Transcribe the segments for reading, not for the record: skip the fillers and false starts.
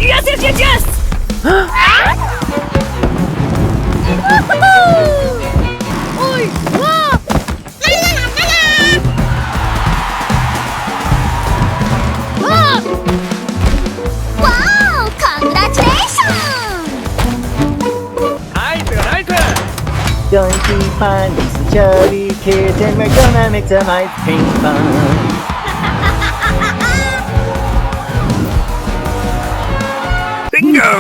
Yes, yes, yes, yes! Oi! Wow! Wow! Congratulations! Going to find some chubby kids and we're gonna make some ice cream fun. Bingo!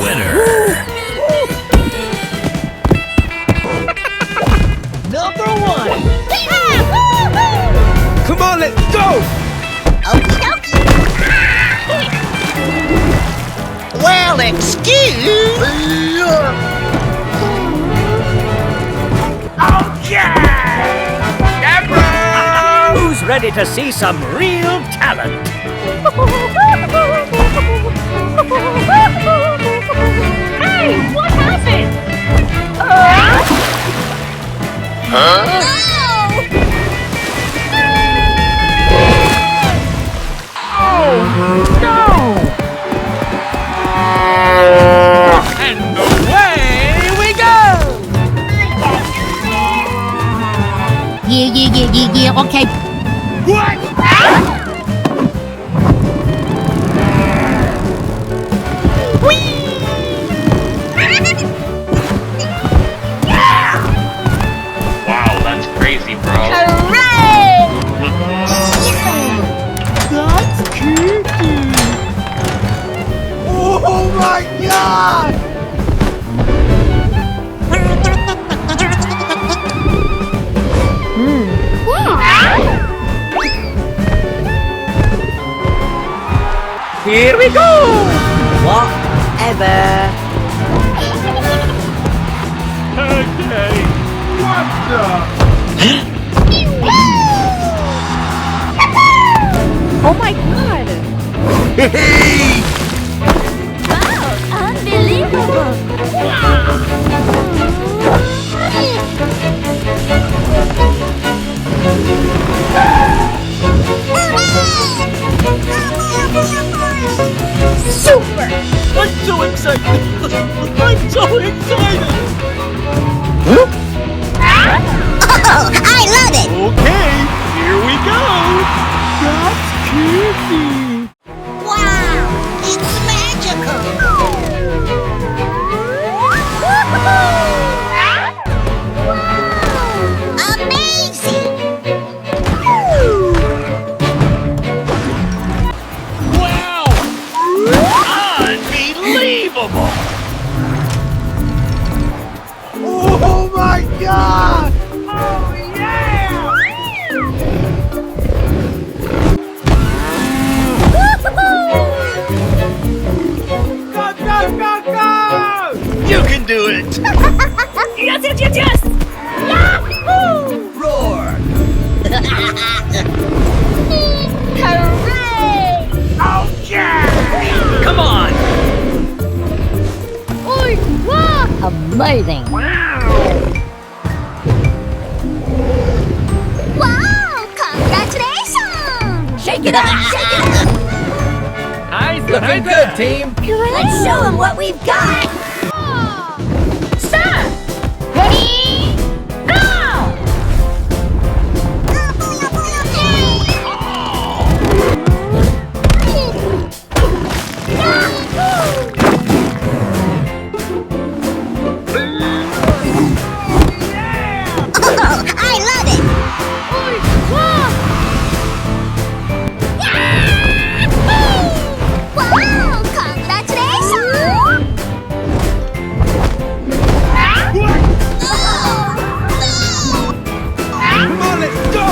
Winner! Number one! Come on, let's go! Okie dokie! Well, excuse. Who's ready to see some real talent? Hey, what happened? And away we go! Yeah, okay. What? Wow, that's crazy, bro. Hooray! That's creepy. Oh my god! Here we go! Whatever. Okay. What the? Oh my god! Hey! Wow, unbelievable! Super! I'm so excited. I'm so excited. Oh, I love it! Okay, here we go. That's creepy. Wow, it's magical! Wow, amazing! Wow! Unbelievable! Oh my god! Oh yeah! Go, go, go, go! You can do it! Yes, yes, yes, yes! Roar! Hooray! Oh yeah! Come on! Oi, wow! Amazing! Wow! Congratulations! Shake it up! Shake it up! Looking good, team! Let's show them what we've got! Stop! Ready? Go! I love it! Wow! Congratulations! Come on, let's go!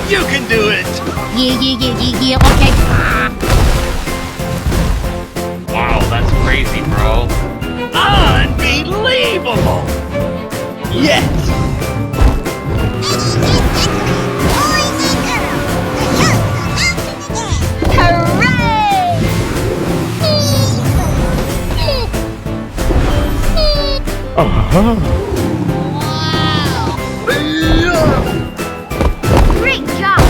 You can do it! Yeah, okay. Wow, that's crazy, bro. Unbelievable! Yes! Great job!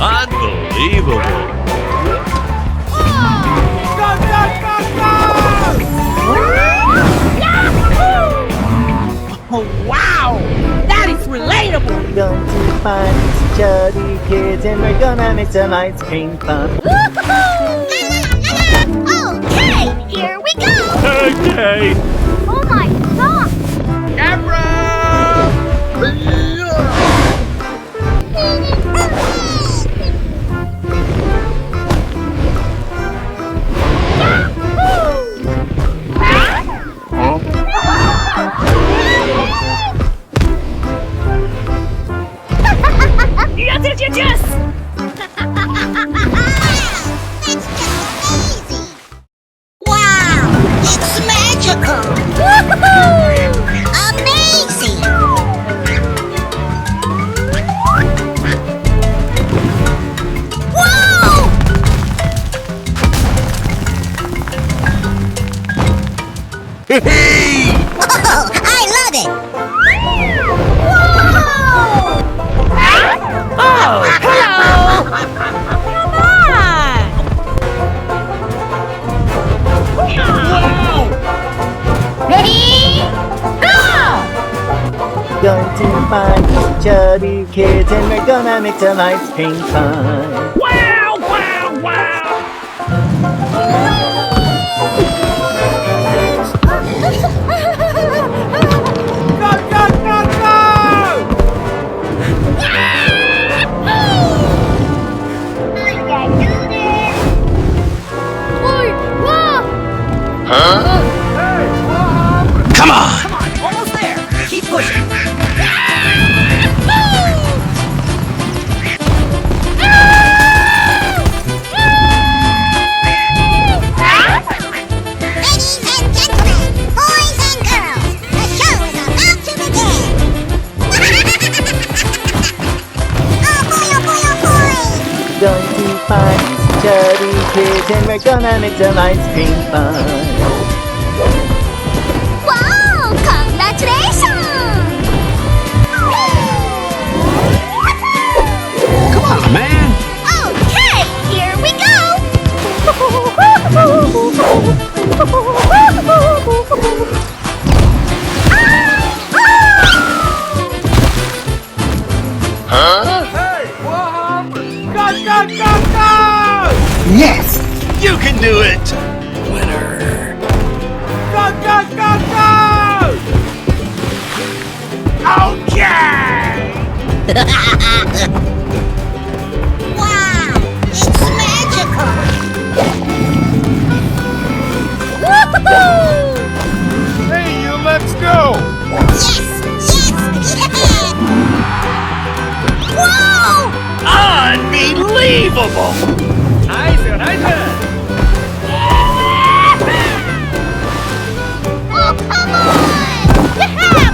Unbelievable. Go, go, go, go! Oh, wow! That is relatable! We're going to find these chubby kids and we're gonna make some ice cream fun. Okay, here we go. Okay. Oh my god. Yes, yes, yes, yes! That's just amazing. Wow, it's magical. Amazing. Whoa! Oh, I love it. Whoa! Oh, hello! Ready? Go! Going to find these chubby kids and we're gonna make some ice cream fun. Wow, wow, wow! Go, go, go, go! Come on, almost there. Keep pushing. Ladies and gentlemen, boys and girls, the show is about to begin. Oh boy, oh boy, oh boy! Going to find these chubby kids and we're gonna make some ice cream fun. Wow, congratulations! Come on, man. Okay, here we go! Hey, what happened? Go, go, go, go! Yes! You can do it! Go, go, go, go! Okay! Wow, it's magical! Hey, you, let's go! Yes, yes, yeah! Whoa! Unbelievable! Nice, nice. Oh, come on! Yeah!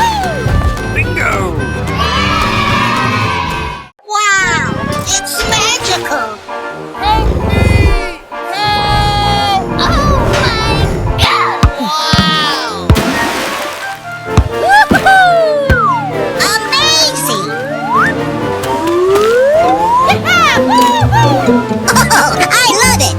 Woohoo! Bingo! Wow, it's magical! Help me! Help! Oh my god! Wow! Woohoo! Amazing! Yeah! Woohoo! Oh, I love it!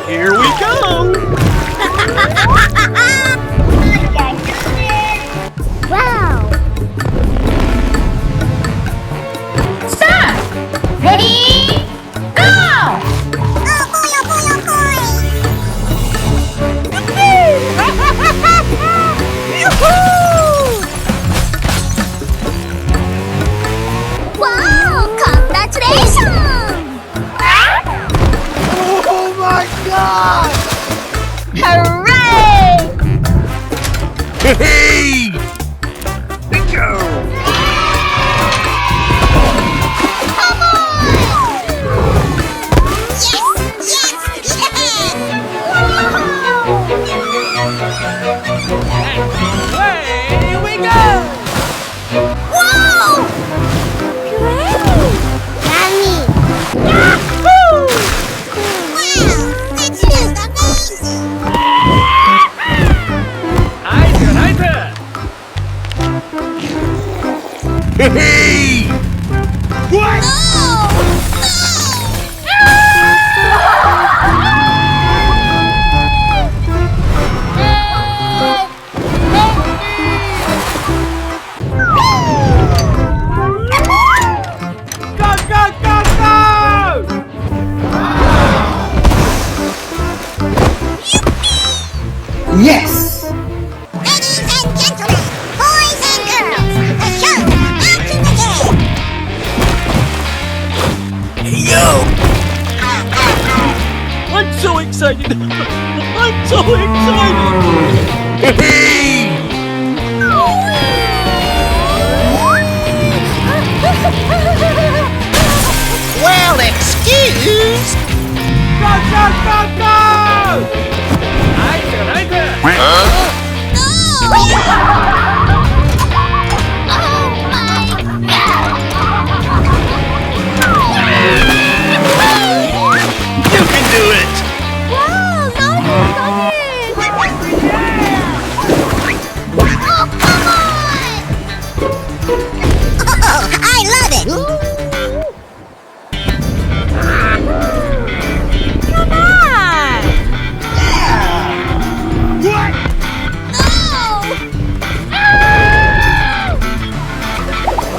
Here we go! Wow! Stop! Ready? Go! Oh boy, oh boy, oh boy! Wow! Congratulations! Oh my god! Hooray! Hey! Bingo! Come on! Yes! Ladies and gentlemen, boys and girls, the show is about to begin. Yo! I'm so excited! I'm so excited! Well, excuse. Go, go, go, go! You can do it. Wow, oh, come on! Oh, I love it! Come on! What?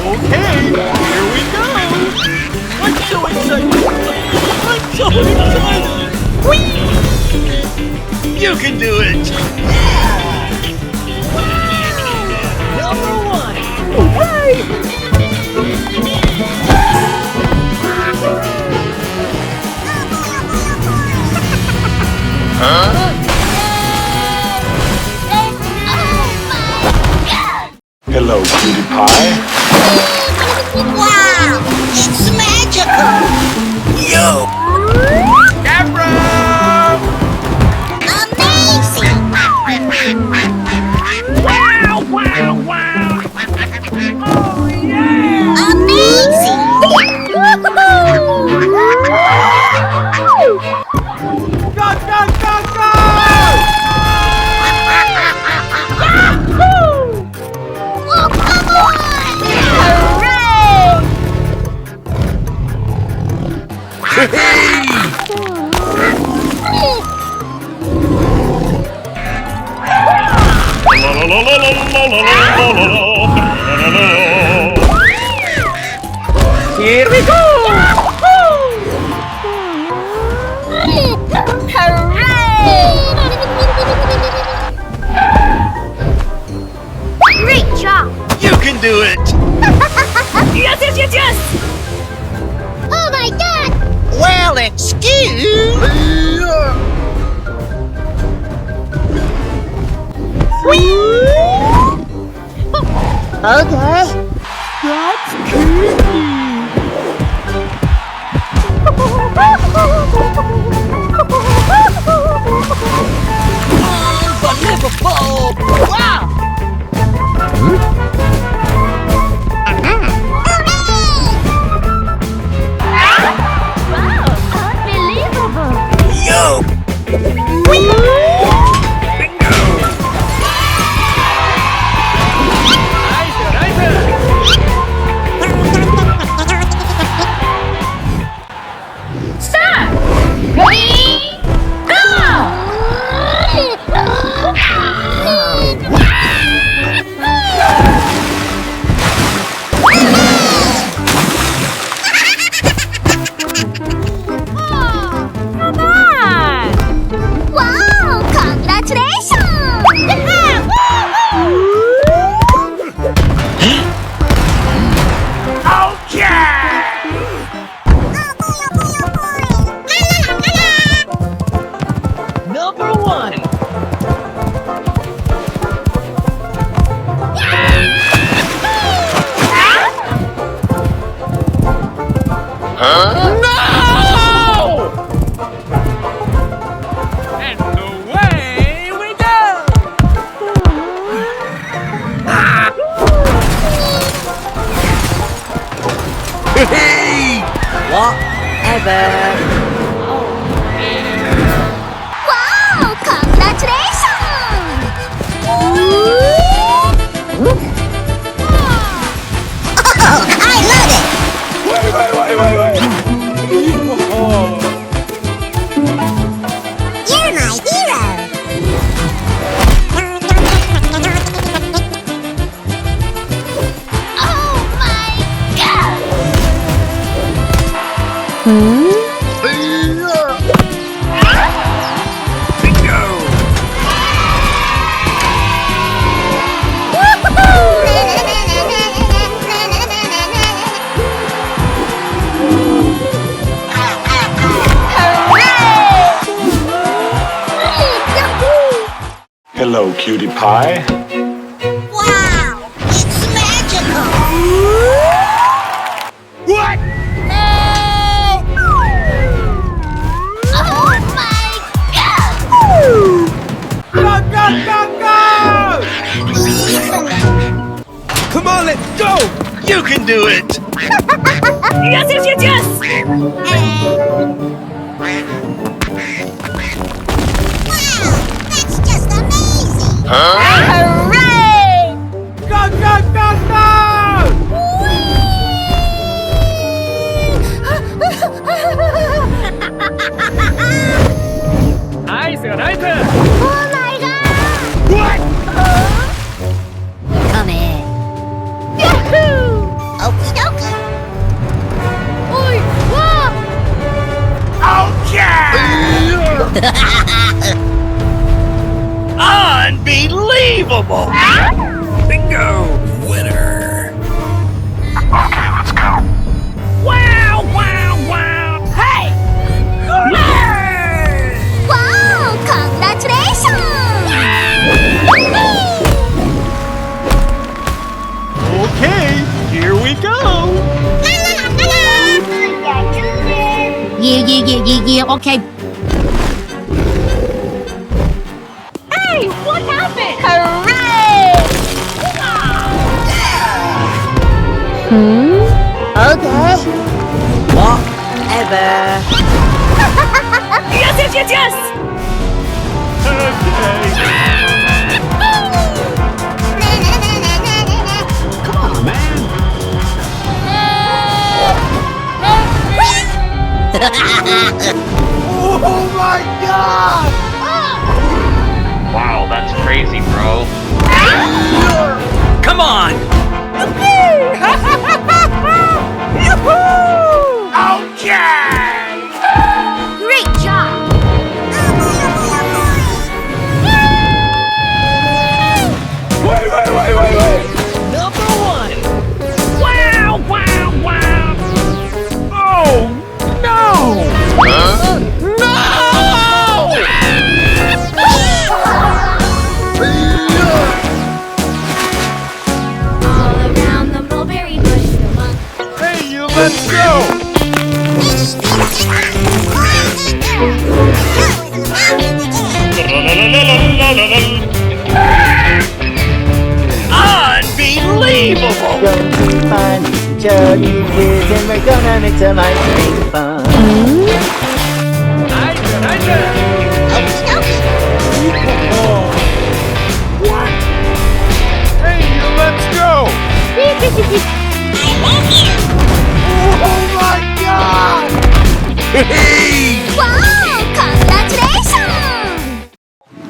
Okay, here we go! I'm so excited! I'm so excited! You can do it. Number one! Hooray! Hello, cutie pie. Wow! It's magical! Yo. Deborah! Amazing! Wow! Wow! Wow! Oh yeah! Amazing! Go, go, go, go! Oh, come on! Here we go! Great job! You can do it. Yes, yes, yes, yes! Oh my god! Well, excuse. Okay. Unbelievable! Wow! Yo! Wow! Congratulations! Number one! No! And away we go! Hey! Whatever. Wow! Congratulations! Oh, I love it! You're my hero! Oh my god! Bingo! Hello, cutie pie. Wow! It's magical! What? Oh my god! Go, go, go, go! Come on, let's go! You can do it! Yes, yes, yes, yes! Wow! That's just amazing! Huh? Go, go, go, go! Nice, nice! Oh my god! What? Come in. Yahoo! Okie dokie. Oi! Whoa! Okay! Unbelievable! Bingo! Winner! Okay, let's go. Wow, wow, wow! Hey! Wow! Congratulations! Okay, here we go! Yeah, okay. Hey, what happened? Hooray! Okay. Whatever. Yes, yes, yes, yes! Come on, man! Oh my god! Wow, that's crazy, bro. Come on! Okay! Great job! Wait! Number one! Wow, wow, wow! Oh, no! All around the mulberry bush, the monk. Hey, you, let's go! Unbelievable! Going to find some chubby kids and we're gonna make some ice cream fun. Nice, nice! What? Hey, you, let's go! Oh my god! Hey! Wow! Congratulations!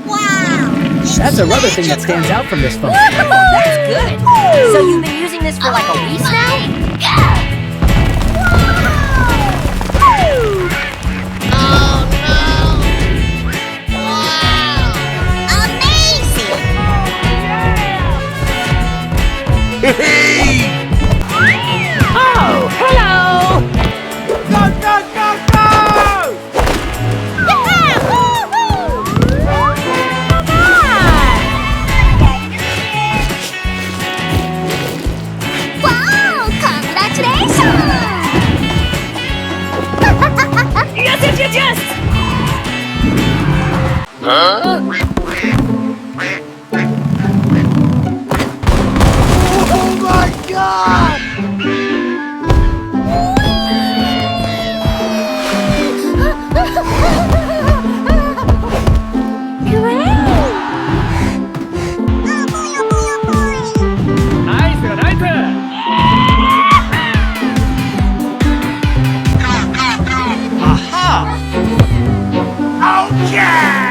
Wow! That's a rubber thing that stands out from this phone. That's good. So you've been using this for like a week now? Amazing! Hey! Oh, hello! Go, go, go, go! Wow! Congratulations! Yes, yes, yes, yes! Huh? Oh my god! Nice, nice! Aha! Okay!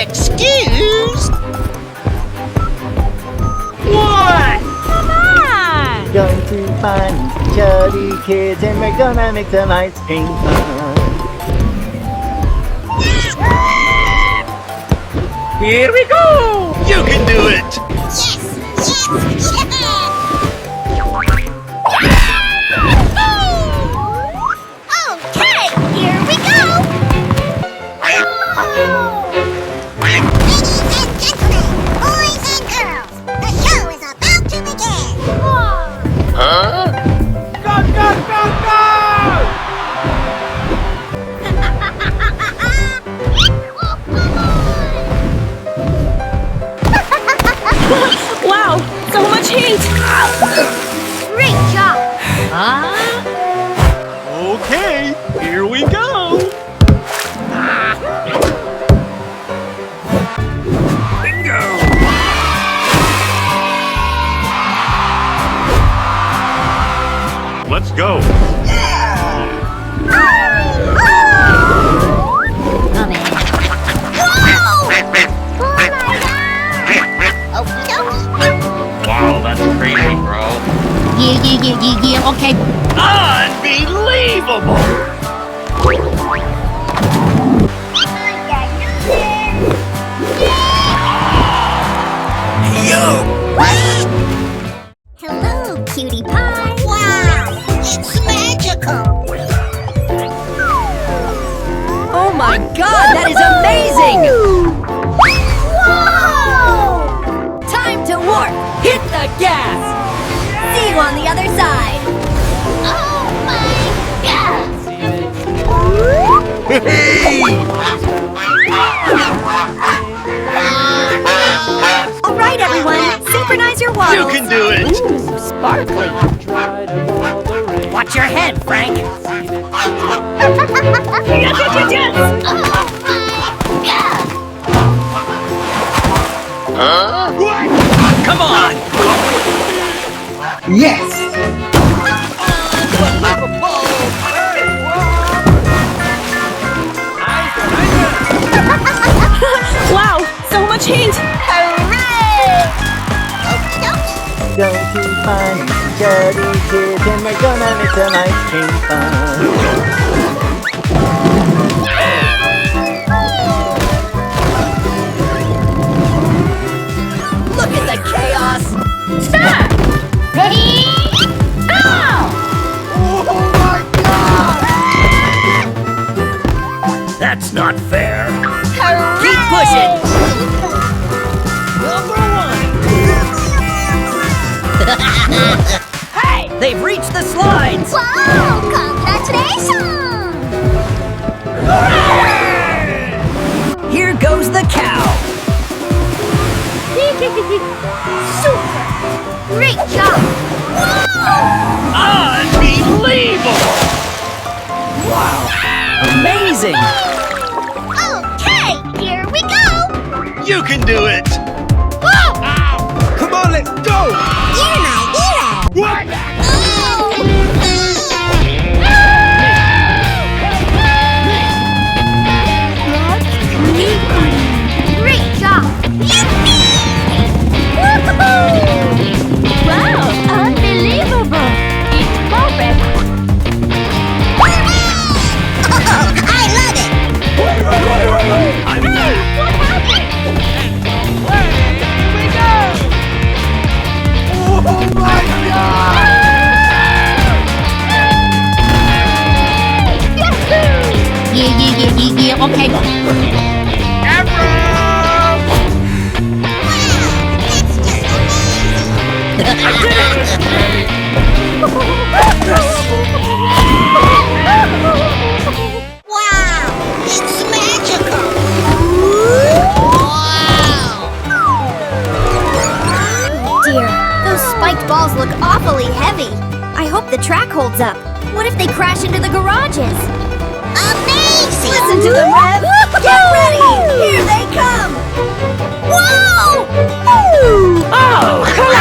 excuse? What? Going to find some chubby kids and we're gonna make some ice cream fun. Here we go! You can do it! Yes, yes, yeah! Okay, here we go! Ladies and gentlemen, boys and girls, the show is about to begin! Huh? Go, go, go, go! Wow, so much heat! Great job! Okay, here we go! Bingo! Let's go. Come in. Wow, that's crazy, bro. Yeah, okay. Unbelievable! Yo! Hello, cutie pie! Wow, it's magical! Oh my god, that is amazing! Whoa! Time to warp! Hit the gas! See you on the other side! Oh my god! Hey! Alright everyone, synchronize your You waddles! can do it! Ooh, sparkly! Watch your head, Frank! Yes! Huh? Come on! Yes! Wow, so much heat! Hooray! Okie dokie! Going to find some chubby kids and we're gonna make some ice cream fun. Look at the chaos! Stop! Ready? Go! That's not fair. Hooray! Keep pushing! Hey! They've reached the slides! Wow! Congratulations! Here goes the cow! Super! Great job! Unbelievable! Amazing! Okay, here we go! You can do it! Whoa! Come on, let's go! You're my hero! What? Great job! Yippee! Woohoo! Wow! Unbelievable! It's perfect! Oh, I love it! Hey, what happened? Here we go! Oh my god! Yeah, okay. It's just wow! It's magical! Wow! Dear, those spiked balls look awfully heavy. I hope the track holds up. What if they crash into the garages? Amazing! Listen to them, Rev! Get ready! Here they come! Whoa! Oh, hello!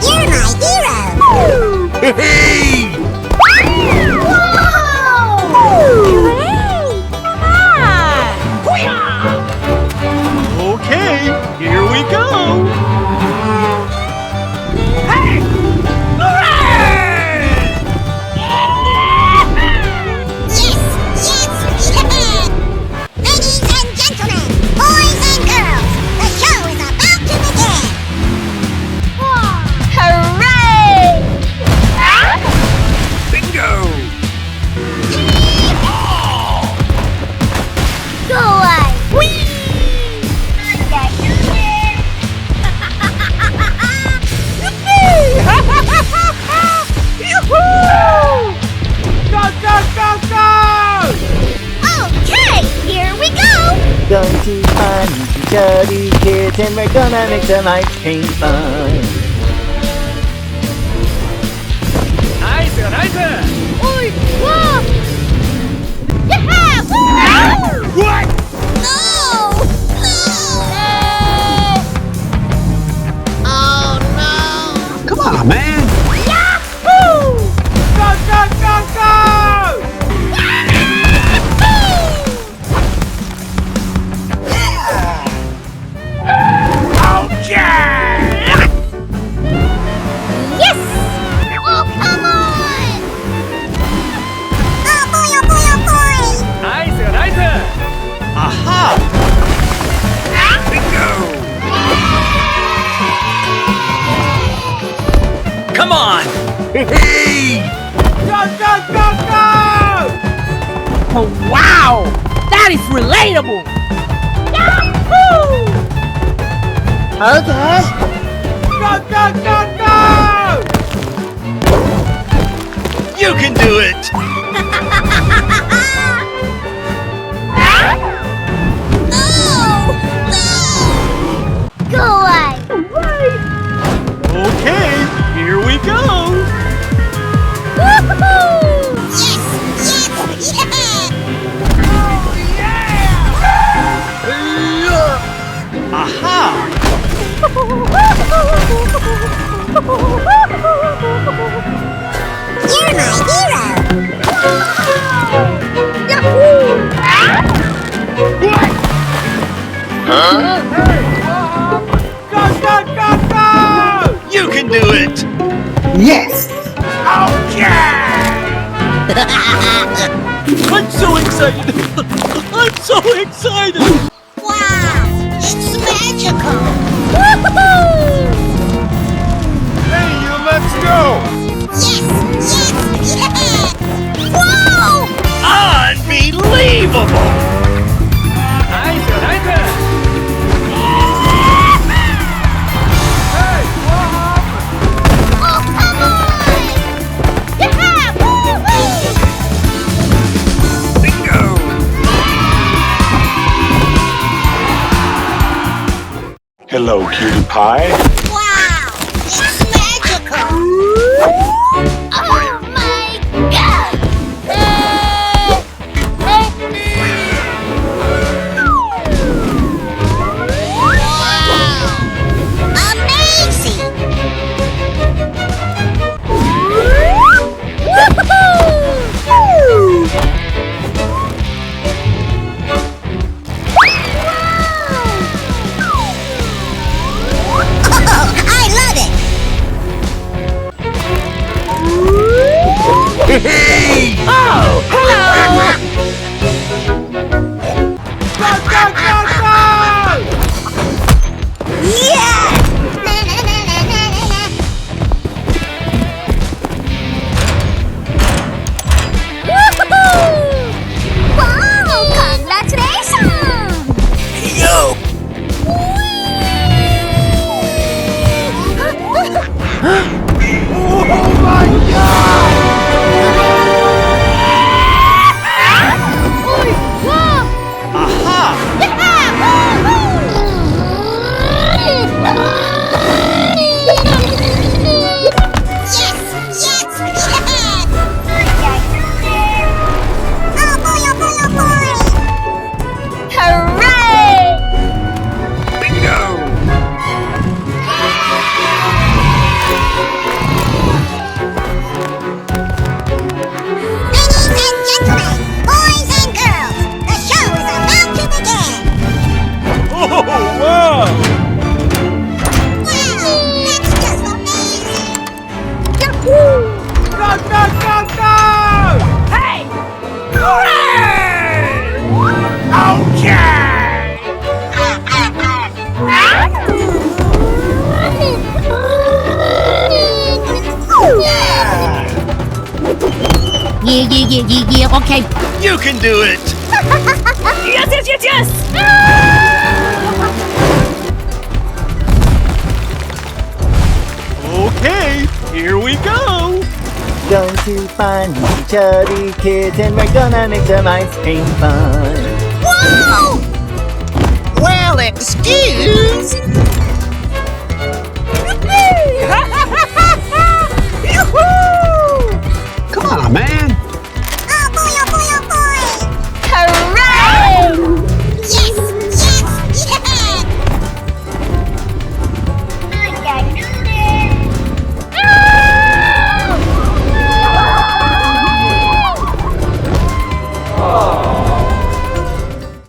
You're my hero! Hey! and we're gonna make some ice cream fun. Nice, nice. Oi! Whoa! Yeah! Woo! What? No! Come on, man. Yahoo! Go, go, go, go! Yes! Oh, come on! Oh boy, oh boy, oh boy! Nice, nice. Aha! Bingo! Come on. Hey! Go, go, go, go! Oh, wow! That is relatable! Yahoo! Okay. Go, go, go, go! You can do it! Go away! Okay, here we go! Woohoo! Yes! Yes! Yeah! Aha! You're my hero! Yahoo! Go, go, go, go! You can do it! Yes. I'm so excited! I'm so excited! Wow! It's magical! Woohoo! Hey, you, let's go! Yes! Yes! Yes! Whoa! Unbelievable! Nice, nice. Oh, come on! Yeah! Woo-hoo! Bingo! Hello, cutie pie. Wow! It's magical! Oh my god! Help me! Wow! Amazing! Woohoo! Oh, I love it! Hey! Oh, hello. Go, go, go, go! Yeah! Na, na, na, na, na, na, na. Woohoo! Wow! Congratulations! Yo! Oh my god! Oi! Whoa! Aha! Yes! Yes! Yes! Oh boy, oh boy, oh boy! Hooray! Bingo! Ladies and gentlemen, boys and girls, the show is about to begin! Oh, wow! Wow! That's just amazing! Yahoo! Go, go, go, go! Hey! Hooray! Yeah, okay. You can do it! Yes, yes, yes, yes! Okay, here we go! Going to find these chubby kids and we're gonna make some ice cream fun. Whoa! Well, excuse